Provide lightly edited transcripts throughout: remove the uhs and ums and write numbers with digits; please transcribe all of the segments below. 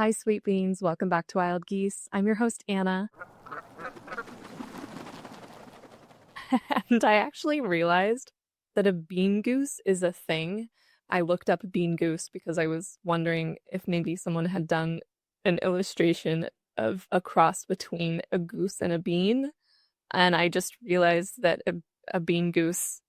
Hi, sweet beans. Welcome back to Wild Geese. I'm your host, Anna. And I actually realized that a bean goose is a thing. I looked up bean goose because I was wondering if maybe someone had done an illustration of a cross between a goose and a bean. And I just realized that a bean goose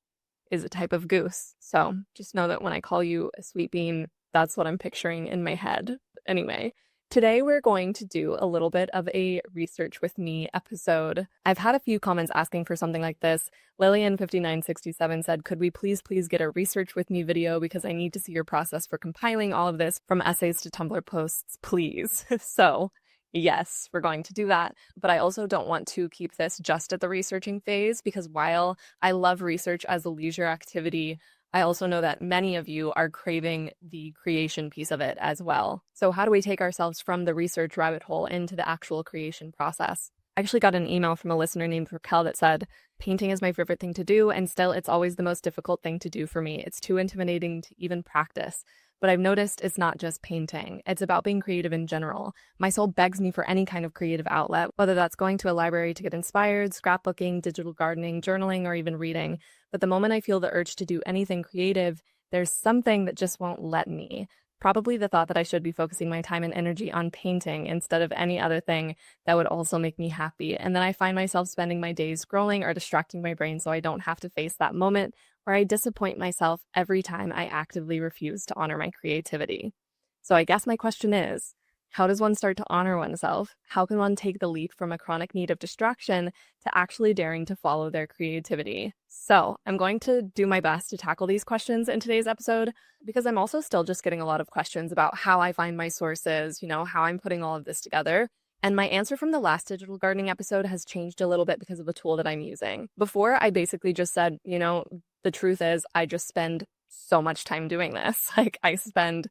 is a type of goose. So just know that when I call you a sweet bean, that's what I'm picturing in my head. Anyway, today we're going to do a little bit of a research with me episode. I've had a few comments asking for something like this. Lillian5967 said, could we please get a research with me video because I need to see your process for compiling all of this from essays to Tumblr posts, please. So yes, we're going to do that. But I also don't want to keep this just at the researching phase because while I love research as a leisure activity, I also know that many of you are craving the creation piece of it as well. So how do we take ourselves from the research rabbit hole into the actual creation process? I actually got an email from a listener named Raquel that said, painting is my favorite thing to do, and still it's always the most difficult thing to do for me. It's too intimidating to even practice. But I've noticed it's not just painting. It's about being creative in general. My soul begs me for any kind of creative outlet, whether that's going to a library to get inspired, scrapbooking, digital gardening, journaling, or even reading. But the moment I feel the urge to do anything creative, there's something that just won't let me. Probably the thought that I should be focusing my time and energy on painting instead of any other thing that would also make me happy. And then I find myself spending my days scrolling or distracting my brain so I don't have to face that moment where I disappoint myself every time I actively refuse to honor my creativity. So I guess my question is, how does one start to honor oneself? How can one take the leap from a chronic need of distraction to actually daring to follow their creativity? So I'm going to do my best to tackle these questions in today's episode because I'm also still just getting a lot of questions about how I find my sources, how I'm putting all of this together. And my answer from the last digital gardening episode has changed a little bit because of the tool that I'm using. Before, I basically just said, the truth is I just spend so much time doing this. Like I spend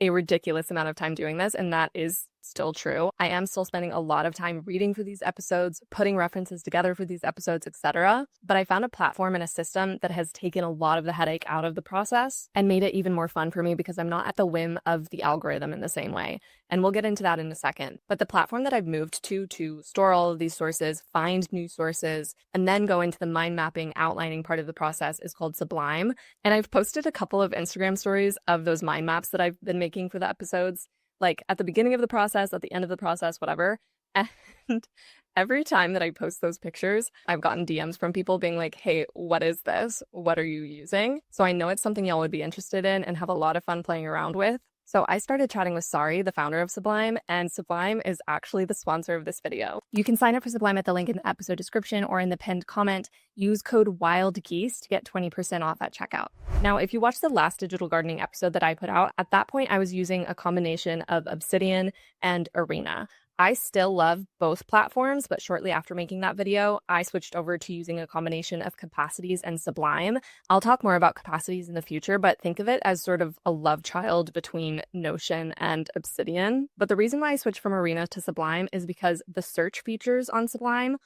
a ridiculous amount of time doing this, and that is still true. I am still spending a lot of time reading for these episodes, putting references together for these episodes, etc. But I found a platform and a system that has taken a lot of the headache out of the process and made it even more fun for me because I'm not at the whim of the algorithm in the same way. And we'll get into that in a second. But the platform that I've moved to store all of these sources, find new sources, and then go into the mind mapping outlining part of the process is called Sublime. And I've posted a couple of Instagram stories of those mind maps that I've been making for the episodes, like at the beginning of the process, at the end of the process, whatever. And every time that I post those pictures, I've gotten DMs from people being like, hey, what is this? What are you using? So I know it's something y'all would be interested in and have a lot of fun playing around with. So I started chatting with Sari, the founder of Sublime, and Sublime is actually the sponsor of this video. You can sign up for Sublime at the link in the episode description or in the pinned comment. Use code WILDGEESE to get 20% off at checkout. Now, if you watched the last digital gardening episode that I put out, at that point I was using a combination of Obsidian and Arena. I still love both platforms, but shortly after making that video, I switched over to using a combination of Capacities and Sublime. I'll talk more about Capacities in the future, but think of it as sort of a love child between Notion and Obsidian. But the reason why I switched from Arena to Sublime is because the search features on Sublime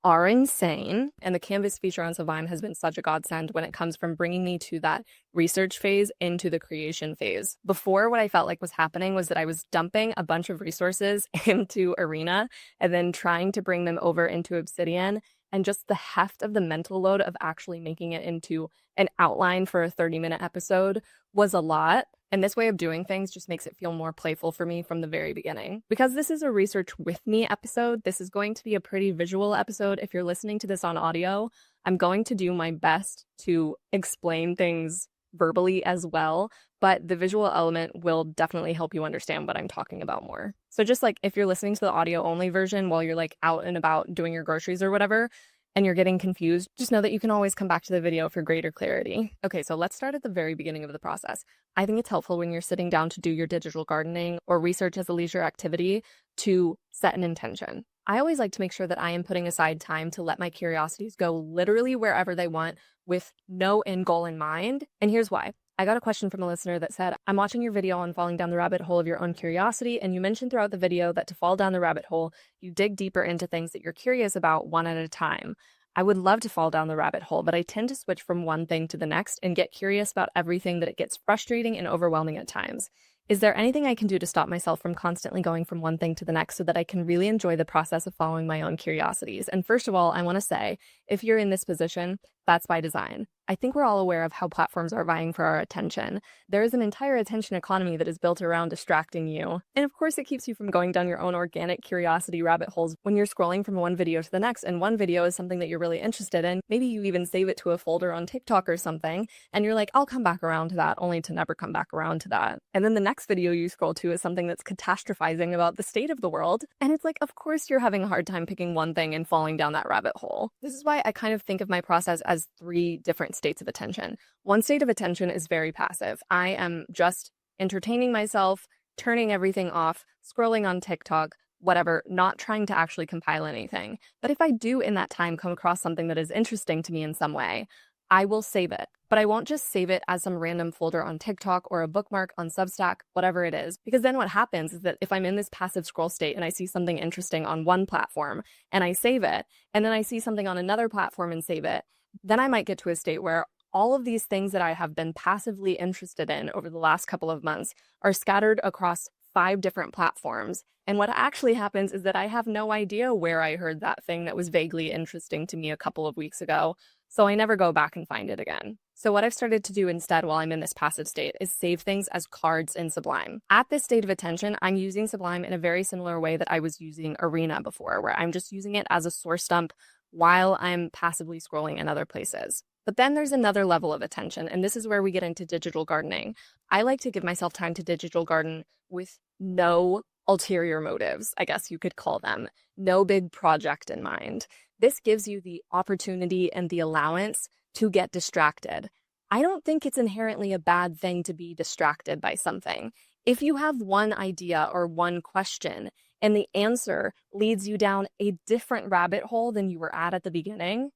are insane. And the Canvas feature on Sublime has been such a godsend when it comes from bringing me to that research phase into the creation phase. Before, what I felt like was happening was that I was dumping a bunch of resources into Arena and then trying to bring them over into Obsidian. And just the heft of the mental load of actually making it into an outline for a 30-minute episode was a lot. And this way of doing things just makes it feel more playful for me from the very beginning. Because this is a research with me episode, this is going to be a pretty visual episode. If you're listening to this on audio, I'm going to do my best to explain things verbally as well, but the visual element will definitely help you understand what I'm talking about more. So just like if you're listening to the audio only version while you're like out and about doing your groceries or whatever, and you're getting confused, just know that you can always come back to the video for greater clarity. Okay, so let's start at the very beginning of the process. I think it's helpful when you're sitting down to do your digital gardening or research as a leisure activity to set an intention. I always like to make sure that I am putting aside time to let my curiosities go literally wherever they want with no end goal in mind. And here's why. I got a question from a listener that said, I'm watching your video on falling down the rabbit hole of your own curiosity, and you mentioned throughout the video that to fall down the rabbit hole, you dig deeper into things that you're curious about one at a time. I would love to fall down the rabbit hole, but I tend to switch from one thing to the next and get curious about everything that it gets frustrating and overwhelming at times. Is there anything I can do to stop myself from constantly going from one thing to the next so that I can really enjoy the process of following my own curiosities? And first of all, I want to say, if you're in this position, that's by design. I think we're all aware of how platforms are vying for our attention. There is an entire attention economy that is built around distracting you. And of course, it keeps you from going down your own organic curiosity rabbit holes when you're scrolling from one video to the next. And one video is something that you're really interested in. Maybe you even save it to a folder on TikTok or something. And you're like, I'll come back around to that, only to never come back around to that. And then the next video you scroll to is something that's catastrophizing about the state of the world. And it's like, of course, you're having a hard time picking one thing and falling down that rabbit hole. This is why I kind of think of my process as 3 different states of attention. One state of attention is very passive. I am just entertaining myself, turning everything off, scrolling on TikTok, whatever, not trying to actually compile anything. But if I do in that time come across something that is interesting to me in some way, I will save it. But I won't just save it as some random folder on TikTok or a bookmark on Substack, whatever it is. Because then what happens is that if I'm in this passive scroll state and I see something interesting on one platform and I save it, and then I see something on another platform and save it, then I might get to a state where all of these things that I have been passively interested in over the last couple of months are scattered across 5 different platforms. And what actually happens is that I have no idea where I heard that thing that was vaguely interesting to me a couple of weeks ago. So I never go back and find it again. So what I've started to do instead while I'm in this passive state is save things as cards in Sublime. At this state of attention, I'm using Sublime in a very similar way that I was using Arena before, where I'm just using it as a source dump while I'm passively scrolling in other places. But then there's another level of attention, and this is where we get into digital gardening. I like to give myself time to digital garden with no ulterior motives, I guess you could call them, no big project in mind. This gives you the opportunity and the allowance to get distracted. I don't think it's inherently a bad thing to be distracted by something. If you have one idea or one question and the answer leads you down a different rabbit hole than you were at the beginning,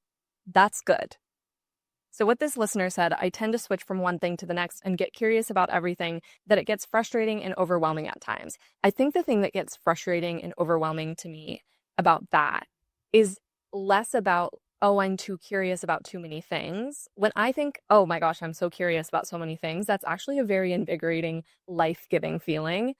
that's good. So what this listener said, I tend to switch from one thing to the next and get curious about everything, that it gets frustrating and overwhelming at times. I think the thing that gets frustrating and overwhelming to me about that is less about, oh, I'm too curious about too many things. When I think, oh my gosh, I'm so curious about so many things, that's actually a very invigorating, life-giving feeling.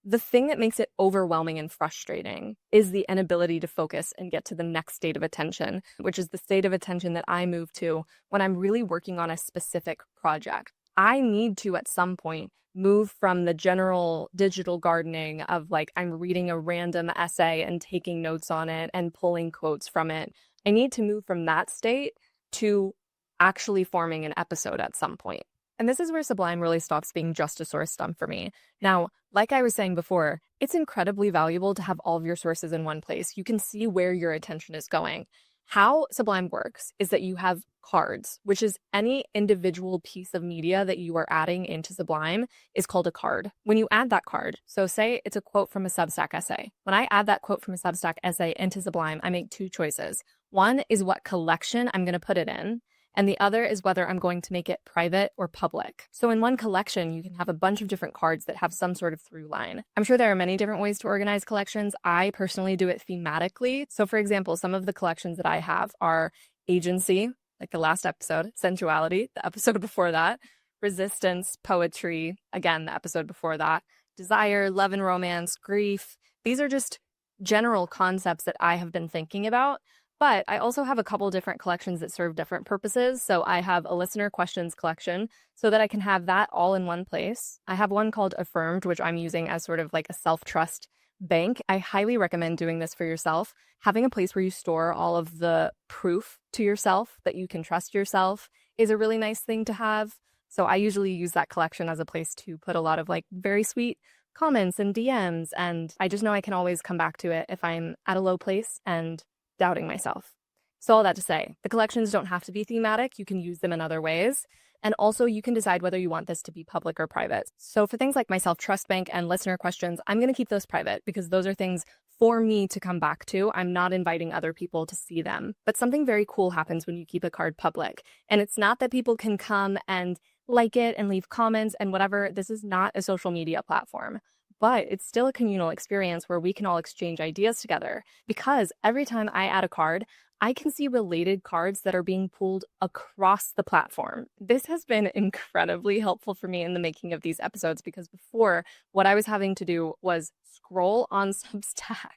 The thing that makes it overwhelming and frustrating is the inability to focus and get to the next state of attention, which is the state of attention that I move to when I'm really working on a specific project. I need to, at some point, move from the general digital gardening of like, I'm reading a random essay and taking notes on it and pulling quotes from it. I need to move from that state to actually forming an episode at some point. And this is where Sublime really stops being just a source dump for me. Now, like I was saying before, it's incredibly valuable to have all of your sources in one place. You can see where your attention is going. How Sublime works is that you have cards, which is any individual piece of media that you are adding into Sublime is called a card. When you add that card, so say it's a quote from a Substack essay. When I add that quote from a Substack essay into Sublime, I make 2 choices. One is what collection I'm going to put it in, and the other is whether I'm going to make it private or public. So in one collection, you can have a bunch of different cards that have some sort of through line. I'm sure there are many different ways to organize collections. I personally do it thematically. So for example, some of the collections that I have are agency, like the last episode, sensuality, the episode before that, resistance, poetry, again, the episode before that, desire, love and romance, grief. These are just general concepts that I have been thinking about. But I also have a couple different collections that serve different purposes. So I have a listener questions collection so that I can have that all in one place. I have one called Affirmed, which I'm using as sort of like a self-trust bank. I highly recommend doing this for yourself. Having a place where you store all of the proof to yourself that you can trust yourself is a really nice thing to have. So I usually use that collection as a place to put a lot of like very sweet comments and DMs. And I just know I can always come back to it if I'm at a low place and doubting myself. So all that to say, the collections don't have to be thematic. You can use them in other ways. And also you can decide whether you want this to be public or private. So for things like my self-trust bank and listener questions, I'm going to keep those private because those are things for me to come back to. I'm not inviting other people to see them. But something very cool happens when you keep a card public. And it's not that people can come and like it and leave comments and whatever. This is not a social media platform. but it's still a communal experience where we can all exchange ideas together, because every time I add a card, I can see related cards that are being pulled across the platform. This has been incredibly helpful for me in the making of these episodes, because before, what I was having to do was scroll on Substack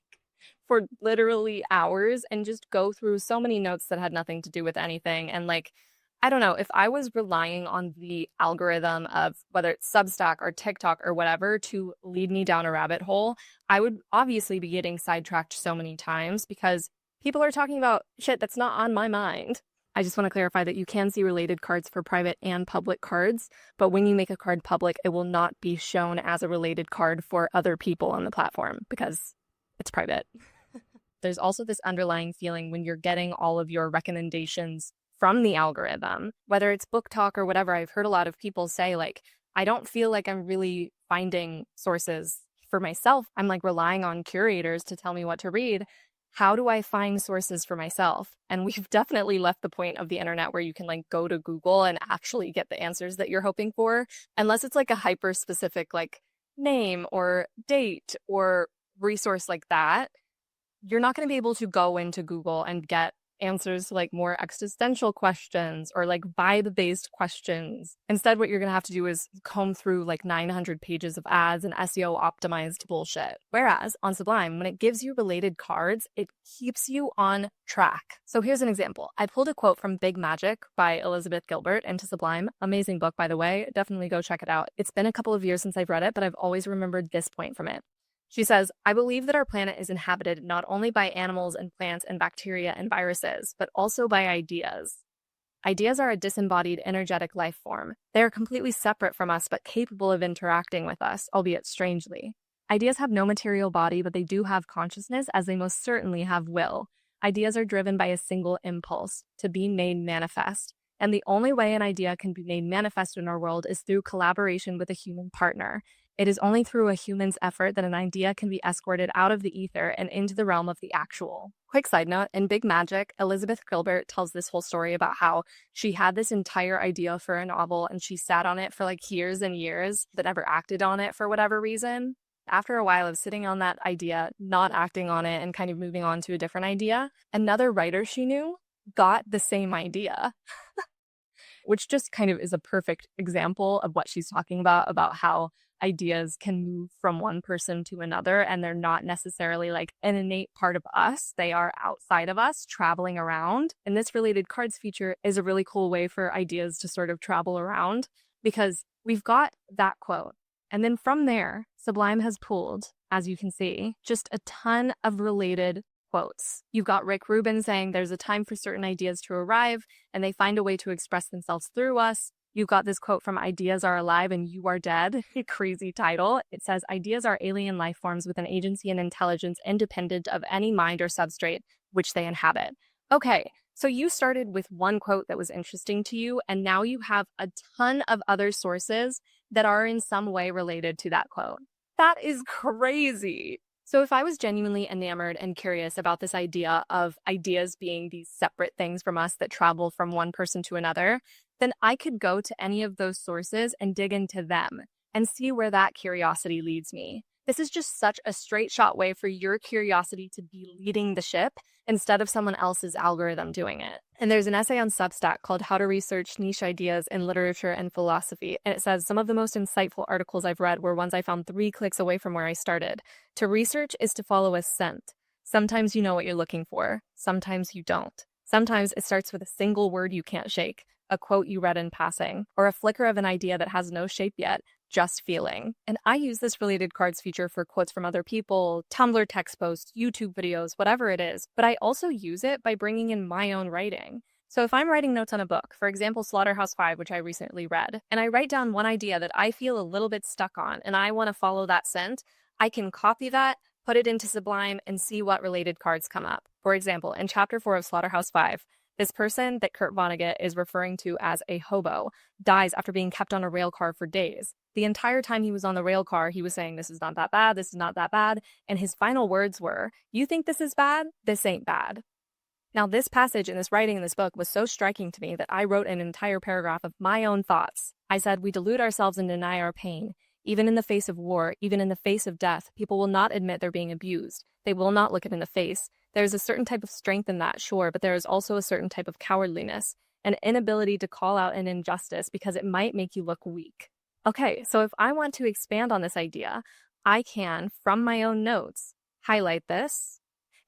for literally hours and just go through so many notes that had nothing to do with anything. And like, I don't know, if I was relying on the algorithm of whether it's Substack or TikTok or whatever to lead me down a rabbit hole, I would obviously be getting sidetracked so many times because people are talking about shit that's not on my mind. I just want to clarify that you can see related cards for private and public cards, but when you make a card public, it will not be shown as a related card for other people on the platform because it's private. There's also this underlying feeling when you're getting all of your recommendations from the algorithm, whether it's book talk or whatever. I've heard a lot of people say, like, I don't feel like I'm really finding sources for myself. I'm like relying on curators to tell me what to read. How do I find sources for myself? And we've definitely left the point of the internet where you can like go to Google and actually get the answers that you're hoping for, unless it's like a hyper specific like name or date or resource like that. You're not going to be able to go into Google and get answers to like more existential questions or like vibe-based questions. Instead, what you're going to have to do is comb through like 900 pages of ads and SEO optimized bullshit. Whereas on Sublime, when it gives you related cards, it keeps you on track. So here's an example. I pulled a quote from Big Magic by Elizabeth Gilbert into Sublime. Amazing book, by the way. Definitely go check it out. It's been a couple of years since I've read it, but I've always remembered this point from it. She says, I believe that our planet is inhabited not only by animals and plants and bacteria and viruses, but also by ideas. Ideas are a disembodied, energetic life form. They are completely separate from us, but capable of interacting with us, albeit strangely. Ideas have no material body, but they do have consciousness, as they most certainly have will. Ideas are driven by a single impulse, to be made manifest. And the only way an idea can be made manifest in our world is through collaboration with a human partner. It is only through a human's effort that an idea can be escorted out of the ether and into the realm of the actual. Quick side note, in Big Magic, Elizabeth Gilbert tells this whole story about how she had this entire idea for a novel and she sat on it for like years and years, but never acted on it for whatever reason. After a while of sitting on that idea, not acting on it, and kind of moving on to a different idea, another writer she knew got the same idea. Which just kind of is a perfect example of what she's talking about how ideas can move from one person to another, and they're not necessarily like an innate part of us. They are outside of us, traveling around. And this related cards feature is a really cool way for ideas to sort of travel around, because we've got that quote. And then from there, Sublime has pulled, as you can see, just a ton of related quotes. You've got Rick Rubin saying there's a time for certain ideas to arrive and they find a way to express themselves through us. You've got this quote from Ideas Are Alive and You Are Dead. Crazy title. It says, ideas are alien life forms with an agency and intelligence independent of any mind or substrate which they inhabit. Okay, so you started with one quote that was interesting to you, and now you have a ton of other sources that are in some way related to that quote. That is crazy. So if I was genuinely enamored and curious about this idea of ideas being these separate things from us that travel from one person to another, then I could go to any of those sources and dig into them and see where that curiosity leads me. This is just such a straight shot way for your curiosity to be leading the ship instead of someone else's algorithm doing it. And there's an essay on Substack called How to Research Niche Ideas in Literature and Philosophy. And it says, some of the most insightful articles I've read were ones I found 3 clicks away from where I started. To research is to follow a scent. Sometimes you know what you're looking for. Sometimes you don't. Sometimes it starts with a single word you can't shake, a quote you read in passing, or a flicker of an idea that has no shape yet, just feeling. And I use this related cards feature for quotes from other people, Tumblr text posts, YouTube videos, whatever it is. But I also use it by bringing in my own writing. So if I'm writing notes on a book, for example, Slaughterhouse-Five, which I recently read, and I write down one idea that I feel a little bit stuck on, and I want to follow that scent, I can copy that, put it into Sublime, and see what related cards come up. For example, in Chapter 4 of Slaughterhouse-Five, this person that Kurt Vonnegut is referring to as a hobo dies after being kept on a rail car for days. The entire time he was on the rail car, he was saying, this is not that bad, this is not that bad. And his final words were, you think this is bad? This ain't bad. Now, this passage in this writing in this book was so striking to me that I wrote an entire paragraph of my own thoughts. I said, we delude ourselves and deny our pain. Even in the face of war, even in the face of death, people will not admit they're being abused. They will not look it in the face. There's a certain type of strength in that, sure, but there is also a certain type of cowardliness, an inability to call out an injustice because it might make you look weak. Okay, so if I want to expand on this idea, I can, from my own notes, highlight this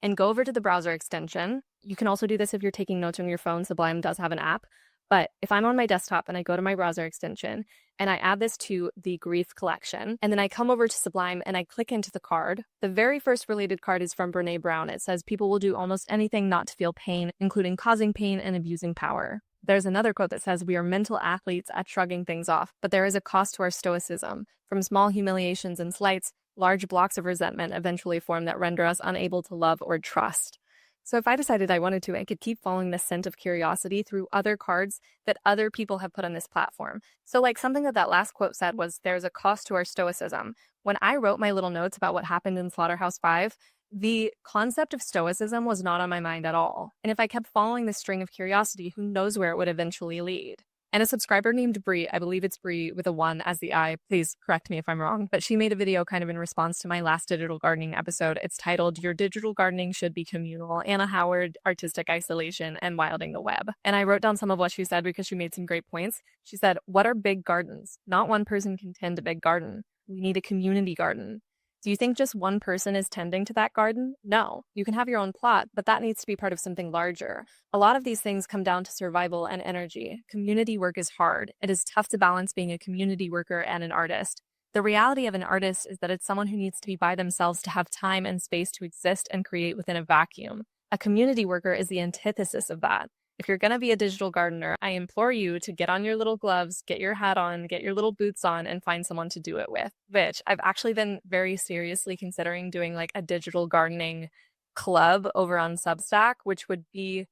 and go over to the browser extension. You can also do this if you're taking notes on your phone. Sublime does have an app. But if I'm on my desktop and I go to my browser extension and I add this to the grief collection, and then I come over to Sublime and I click into the card, the very first related card is from Brene Brown. It says, people will do almost anything not to feel pain, including causing pain and abusing power. There's another quote that says, we are mental athletes at shrugging things off, but there is a cost to our stoicism. From small humiliations and slights, large blocks of resentment eventually form that render us unable to love or trust. So if I decided I wanted to, I could keep following this scent of curiosity through other cards that other people have put on this platform. So like something that last quote said was, there's a cost to our stoicism. When I wrote my little notes about what happened in Slaughterhouse-Five, the concept of stoicism was not on my mind at all. And if I kept following this string of curiosity, who knows where it would eventually lead. And a subscriber named Bree, I believe it's Bree with a 1 as the I, please correct me if I'm wrong, but she made a video kind of in response to my last digital gardening episode. It's titled, Your Digital Gardening Should Be Communal, Anna Howard, Artistic Isolation, and Wilding the Web. And I wrote down some of what she said because she made some great points. She said, what are big gardens? Not one person can tend a big garden. We need a community garden. Do you think just one person is tending to that garden? No. You can have your own plot, but that needs to be part of something larger. A lot of these things come down to survival and energy. Community work is hard. It is tough to balance being a community worker and an artist. The reality of an artist is that it's someone who needs to be by themselves to have time and space to exist and create within a vacuum. A community worker is the antithesis of that. If you're going to be a digital gardener, I implore you to get on your little gloves, get your hat on, get your little boots on, and find someone to do it with. Which I've actually been very seriously considering doing like a digital gardening club over on Substack, which would be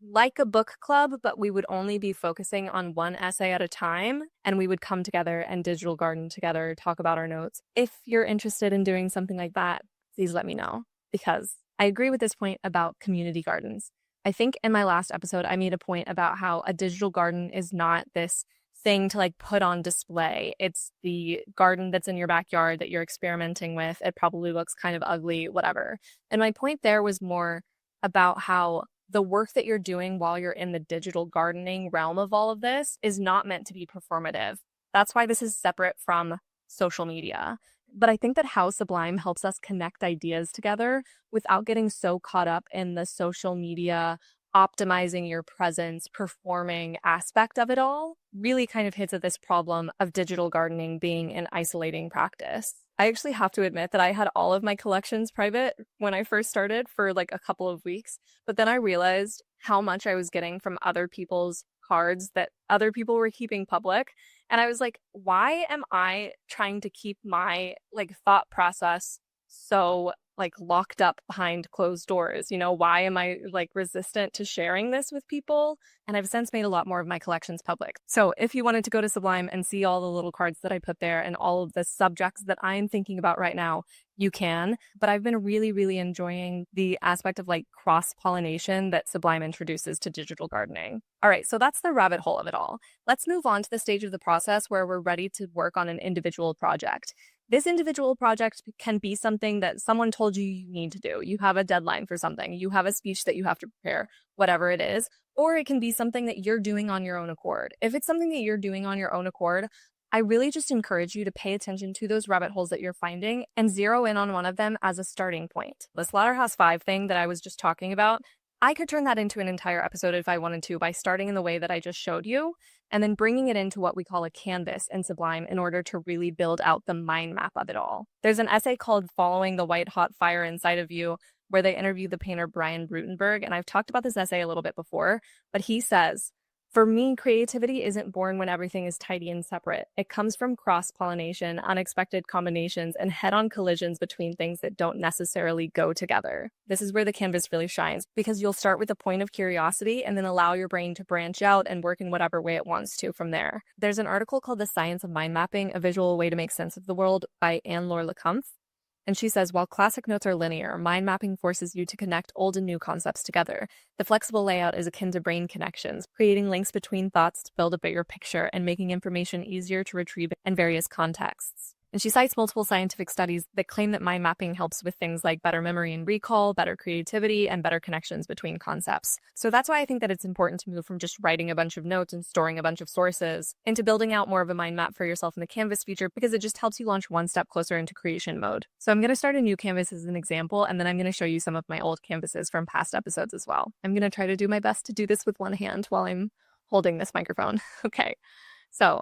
like a book club, but we would only be focusing on one essay at a time, and we would come together and digital garden together, talk about our notes. If you're interested in doing something like that, please let me know, because I agree with this point about community gardens. I think in my last episode, I made a point about how a digital garden is not this thing to like put on display. It's the garden that's in your backyard that you're experimenting with. It probably looks kind of ugly, whatever. And my point there was more about how the work that you're doing while you're in the digital gardening realm of all of this is not meant to be performative. That's why this is separate from social media. But I think that how Sublime helps us connect ideas together without getting so caught up in the social media, optimizing your presence, performing aspect of it all really kind of hits at this problem of digital gardening being an isolating practice. I actually have to admit that I had all of my collections private when I first started for like a couple of weeks, but then I realized how much I was getting from other people's cards that other people were keeping public. And I was like, why am I trying to keep my like thought process so like locked up behind closed doors? You know, why am I like resistant to sharing this with people? And I've since made a lot more of my collections public. So if you wanted to go to Sublime and see all the little cards that I put there and all of the subjects that I'm thinking about right now, you can. But I've been really, really enjoying the aspect of like cross-pollination that Sublime introduces to digital gardening. All right, so that's the rabbit hole of it all. Let's move on to the stage of the process where we're ready to work on an individual project. This individual project can be something that someone told you you need to do. You have a deadline for something. You have a speech that you have to prepare, whatever it is. Or it can be something that you're doing on your own accord. If it's something that you're doing on your own accord, I really just encourage you to pay attention to those rabbit holes that you're finding and zero in on one of them as a starting point. The Slaughterhouse-Five thing that I was just talking about, I could turn that into an entire episode if I wanted to by starting in the way that I just showed you and then bringing it into what we call a canvas in Sublime in order to really build out the mind map of it all. There's an essay called Following the White Hot Fire Inside of You where they interview the painter Brian Rutenberg, and I've talked about this essay a little bit before, but he says, for me, creativity isn't born when everything is tidy and separate. It comes from cross-pollination, unexpected combinations, and head-on collisions between things that don't necessarily go together. This is where the canvas really shines, because you'll start with a point of curiosity and then allow your brain to branch out and work in whatever way it wants to from there. There's an article called The Science of Mind Mapping, A Visual Way to Make Sense of the World by Anne-Laure Lecomte. And she says, while classic notes are linear, mind mapping forces you to connect old and new concepts together. The flexible layout is akin to brain connections, creating links between thoughts to build a bigger picture and making information easier to retrieve in various contexts. And she cites multiple scientific studies that claim that mind mapping helps with things like better memory and recall, better creativity, and better connections between concepts. So that's why I think that it's important to move from just writing a bunch of notes and storing a bunch of sources into building out more of a mind map for yourself in the Canvas feature, because it just helps you launch one step closer into creation mode. So I'm going to start a new Canvas as an example, and then I'm going to show you some of my old Canvases from past episodes as well. I'm going to try to do my best to do this with one hand while I'm holding this microphone. Okay, so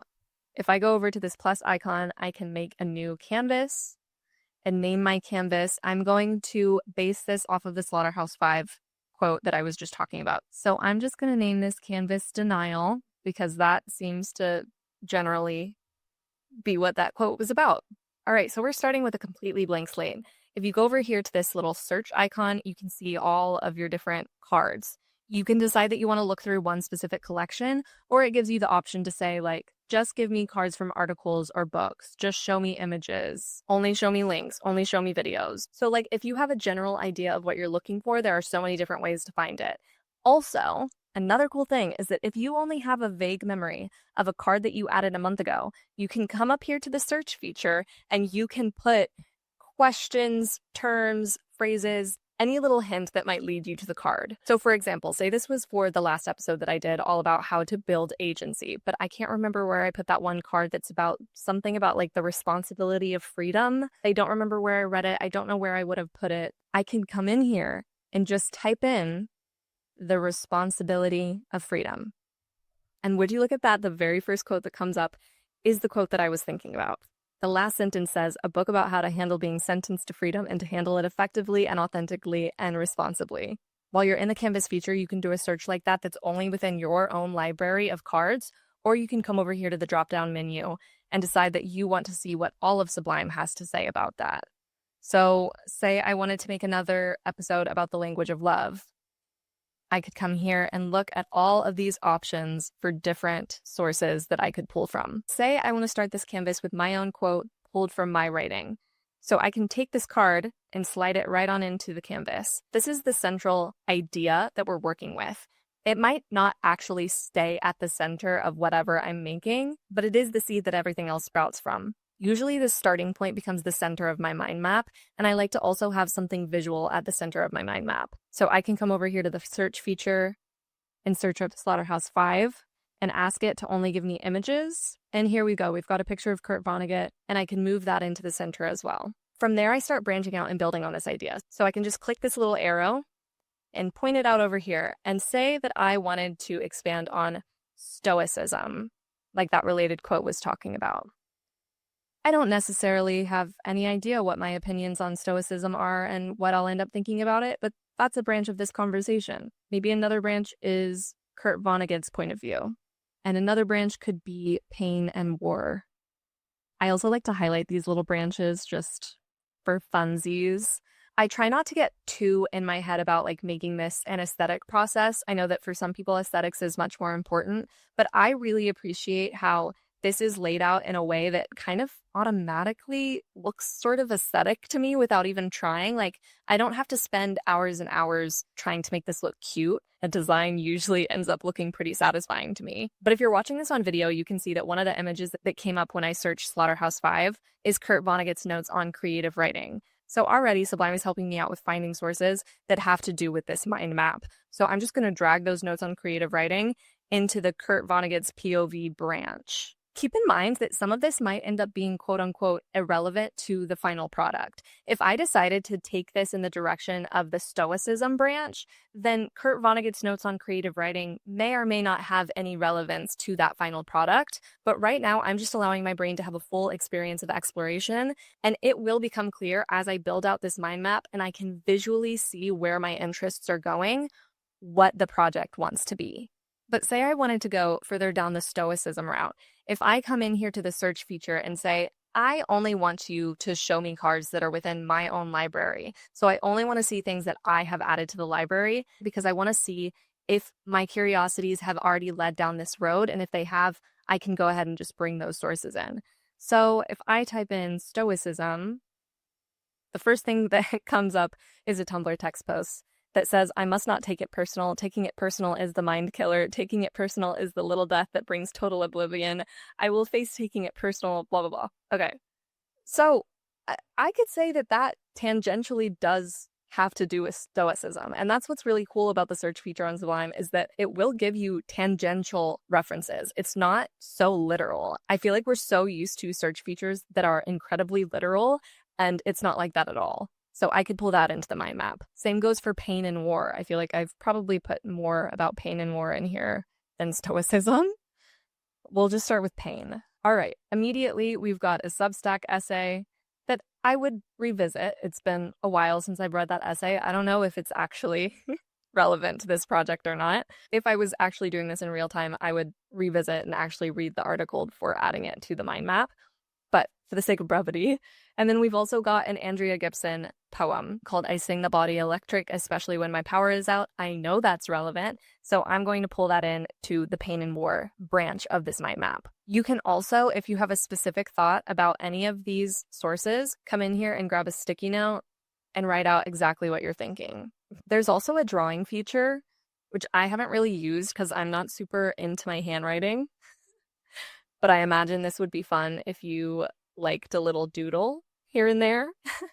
if I go over to this plus icon, I can make a new canvas and name my canvas. I'm going to base this off of the Slaughterhouse-5 quote that I was just talking about. So I'm just going to name this canvas Denial, because that seems to generally be what that quote was about. All right, so we're starting with a completely blank slate. If you go over here to this little search icon, you can see all of your different cards. You can decide that you want to look through one specific collection, or it gives you the option to say, like, just give me cards from articles or books. Just show me images. Only show me links. Only show me videos. So, like, if you have a general idea of what you're looking for, there are so many different ways to find it. Also, another cool thing is that if you only have a vague memory of a card that you added a month ago, you can come up here to the search feature and you can put questions, terms, phrases, any little hint that might lead you to the card. So for example, say this was for the last episode that I did all about how to build agency, but I can't remember where I put that one card that's about something about like the responsibility of freedom. I don't remember where I read it. I don't know where I would have put it. I can come in here and just type in the responsibility of freedom. And would you look at that, the very first quote that comes up is the quote that I was thinking about. The last sentence says, a book about how to handle being sentenced to freedom and to handle it effectively and authentically and responsibly. While you're in the Canvas feature, you can do a search like that that's only within your own library of cards, or you can come over here to the drop-down menu and decide that you want to see what all of Sublime has to say about that. So say I wanted to make another episode about the language of love. I could come here and look at all of these options for different sources that I could pull from. Say I want to start this canvas with my own quote pulled from my writing. So I can take this card and slide it right on into the canvas. This is the central idea that we're working with. It might not actually stay at the center of whatever I'm making, but it is the seed that everything else sprouts from. Usually the starting point becomes the center of my mind map, and I like to also have something visual at the center of my mind map. So I can come over here to the search feature and search up Slaughterhouse-5 and ask it to only give me images. And here we go. We've got a picture of Kurt Vonnegut, and I can move that into the center as well. From there, I start branching out and building on this idea. So I can just click this little arrow and point it out over here and say that I wanted to expand on stoicism, like that related quote was talking about. I don't necessarily have any idea what my opinions on stoicism are and what I'll end up thinking about it, but that's a branch of this conversation. Maybe another branch is Kurt Vonnegut's point of view, and another branch could be pain and war. I also like to highlight these little branches just for funsies. I try not to get too in my head about like making this an aesthetic process. I know that for some people aesthetics is much more important, but I really appreciate how this is laid out in a way that kind of automatically looks sort of aesthetic to me without even trying. Like, I don't have to spend hours and hours trying to make this look cute. A design usually ends up looking pretty satisfying to me. But if you're watching this on video, you can see that one of the images that came up when I searched Slaughterhouse-5 is Kurt Vonnegut's notes on creative writing. So already Sublime is helping me out with finding sources that have to do with this mind map. So I'm just going to drag those notes on creative writing into the Kurt Vonnegut's POV branch. Keep in mind that some of this might end up being quote unquote irrelevant to the final product. If I decided to take this in the direction of the Stoicism branch, then Kurt Vonnegut's notes on creative writing may or may not have any relevance to that final product. But right now, I'm just allowing my brain to have a full experience of exploration, and it will become clear as I build out this mind map and I can visually see where my interests are going, what the project wants to be. But say I wanted to go further down the Stoicism route. If I come in here to the search feature and say, I only want you to show me cards that are within my own library. So I only want to see things that I have added to the library because I want to see if my curiosities have already led down this road. And if they have, I can go ahead and just bring those sources in. So if I type in Stoicism, The first thing that comes up is a Tumblr text post that says, I must not take it personal. Taking it personal is the mind killer. Taking it personal is the little death that brings total oblivion. I will face taking it personal, blah, blah, blah. Okay. So I could say that that tangentially does have to do with stoicism. And that's what's really cool about the search feature on Sublime is that it will give you tangential references. It's not so literal. I feel like we're so used to search features that are incredibly literal, and it's not like that at all. So I could pull that into the mind map. Same goes for pain and war. I feel like I've probably put more about pain and war in here than stoicism. We'll just start with pain. All right, immediately we've got a Substack essay that I would revisit. It's been a while since I've read that essay. I don't know if it's actually relevant to this project or not. If I was actually doing this in real time, I would revisit and actually read the article before adding it to the mind map. But for the sake of brevity. And then we've also got an Andrea Gibson poem called I Sing the Body Electric, especially when my power is out. I know that's relevant, so I'm going to pull that in to the pain and war branch of this mind map. You can also, if you have a specific thought about any of these sources, come in here and grab a sticky note and write out exactly what you're thinking. There's also a drawing feature, which I haven't really used because I'm not super into my handwriting. But I imagine this would be fun if you liked a little doodle here and there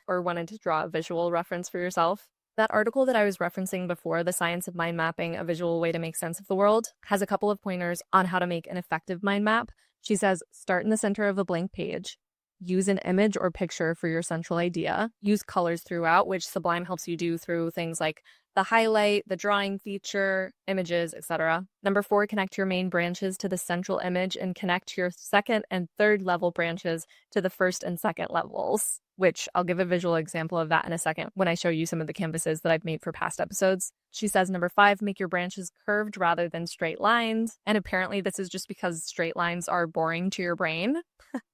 or wanted to draw a visual reference for yourself. That article that I was referencing before, The Science of Mind Mapping, A Visual Way to Make Sense of the World, has a couple of pointers on how to make an effective mind map. She says, start in the center of a blank page. Use an image or picture for your central idea. Use colors throughout, which Sublime helps you do through things like the highlight, the drawing feature, images, etc. Number 4, connect your main branches to the central image and connect your second and third level branches to the first and second levels, which I'll give a visual example of that in a second when I show you some of the canvases that I've made for past episodes. She says, number 5, make your branches curved rather than straight lines. And apparently this is just because straight lines are boring to your brain.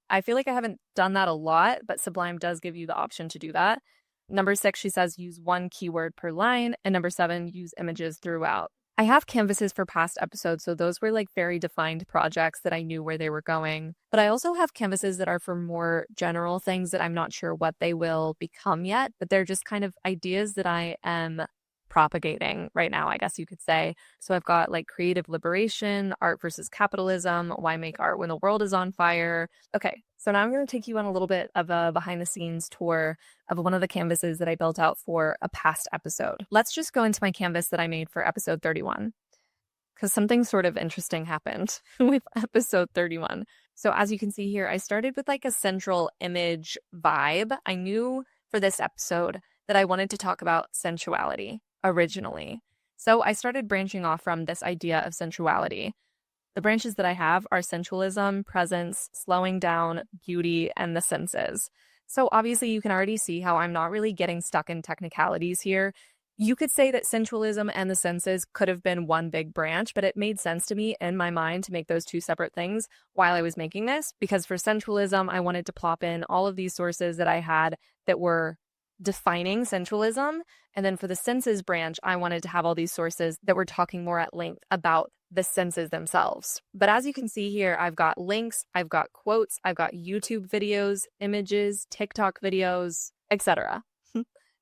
I feel like I haven't done that a lot, but Sublime does give you the option to do that. Number 6, she says use one keyword per line. And number 7, use images throughout. I have canvases for past episodes, so those were like very defined projects that I knew where they were going. But I also have canvases that are for more general things that I'm not sure what they will become yet, but they're just kind of ideas that I am propagating right now, I guess you could say. So I've got like creative liberation, art versus capitalism, why make art when the world is on fire. Okay, so now I'm going to take you on a little bit of a behind the scenes tour of one of the canvases that I built out for a past episode. Let's just go into my canvas that I made for episode 31, because something sort of interesting happened with episode 31. So as you can see here, I started with like a central image vibe. I knew for this episode that I wanted to talk about sensuality originally. So I started branching off from this idea of sensuality. The branches that I have are sensualism, presence, slowing down, beauty, and the senses. So obviously you can already see how I'm not really getting stuck in technicalities here. You could say that sensualism and the senses could have been one big branch, but it made sense to me in my mind to make those two separate things while I was making this, because for sensualism, I wanted to plop in all of these sources that I had that were defining sensualism. And then for the senses branch, I wanted to have all these sources that were talking more at length about the senses themselves. But as you can see here, I've got links, I've got quotes, I've got YouTube videos, images, TikTok videos, etc.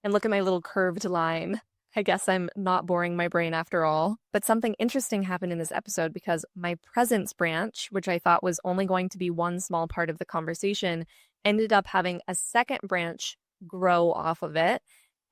And look at my little curved line. I guess I'm not boring my brain after all. But something interesting happened in this episode because my presence branch, which I thought was only going to be one small part of the conversation, ended up having a second branch grow off of it.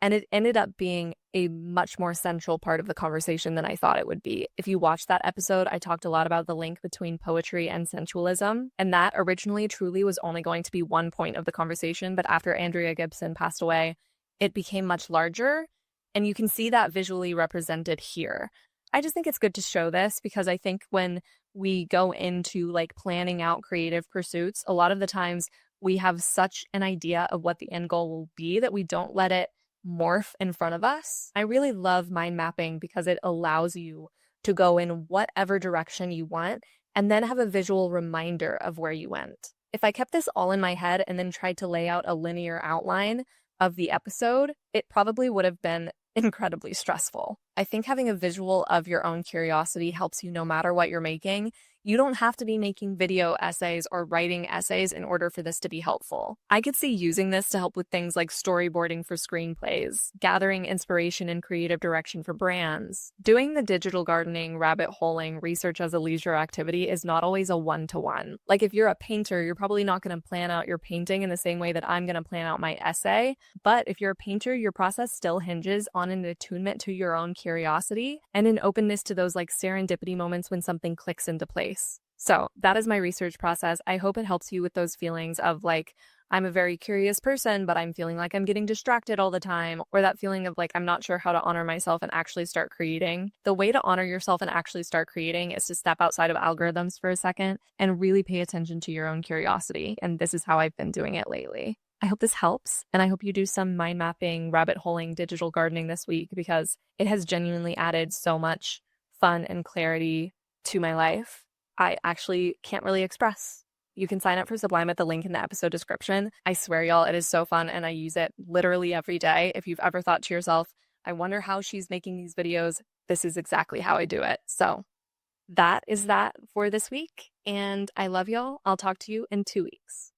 And it ended up being a much more central part of the conversation than I thought it would be. If you watch that episode, I talked a lot about the link between poetry and sensualism. And that originally truly was only going to be one point of the conversation. But after Andrea Gibson passed away, it became much larger. And you can see that visually represented here. I just think it's good to show this because I think when we go into like planning out creative pursuits, a lot of the times we have such an idea of what the end goal will be that we don't let it morph in front of us. I really love mind mapping because it allows you to go in whatever direction you want and then have a visual reminder of where you went. If I kept this all in my head and then tried to lay out a linear outline of the episode, it probably would have been incredibly stressful. I think having a visual of your own curiosity helps you no matter what you're making, You don't have to be making video essays or writing essays in order for this to be helpful. I could see using this to help with things like storyboarding for screenplays, gathering inspiration and creative direction for brands. Doing the digital gardening, rabbit holing, research as a leisure activity is not always a one-to-one. Like if you're a painter, you're probably not going to plan out your painting in the same way that I'm going to plan out my essay. But if you're a painter, your process still hinges on an attunement to your own curiosity and an openness to those like serendipity moments when something clicks into place. So that is my research process. I hope it helps you with those feelings of like, I'm a very curious person, but I'm feeling like I'm getting distracted all the time, or that feeling of like, I'm not sure how to honor myself and actually start creating. The way to honor yourself and actually start creating is to step outside of algorithms for a second and really pay attention to your own curiosity. And this is how I've been doing it lately. I hope this helps, and I hope you do some mind mapping, rabbit holing, digital gardening this week because it has genuinely added so much fun and clarity to my life. I actually can't really express. You can sign up for Sublime at the link in the episode description. I swear, y'all, it is so fun and I use it literally every day. If you've ever thought to yourself, I wonder how she's making these videos, this is exactly how I do it. So that is that for this week. And I love y'all. I'll talk to you in 2 weeks.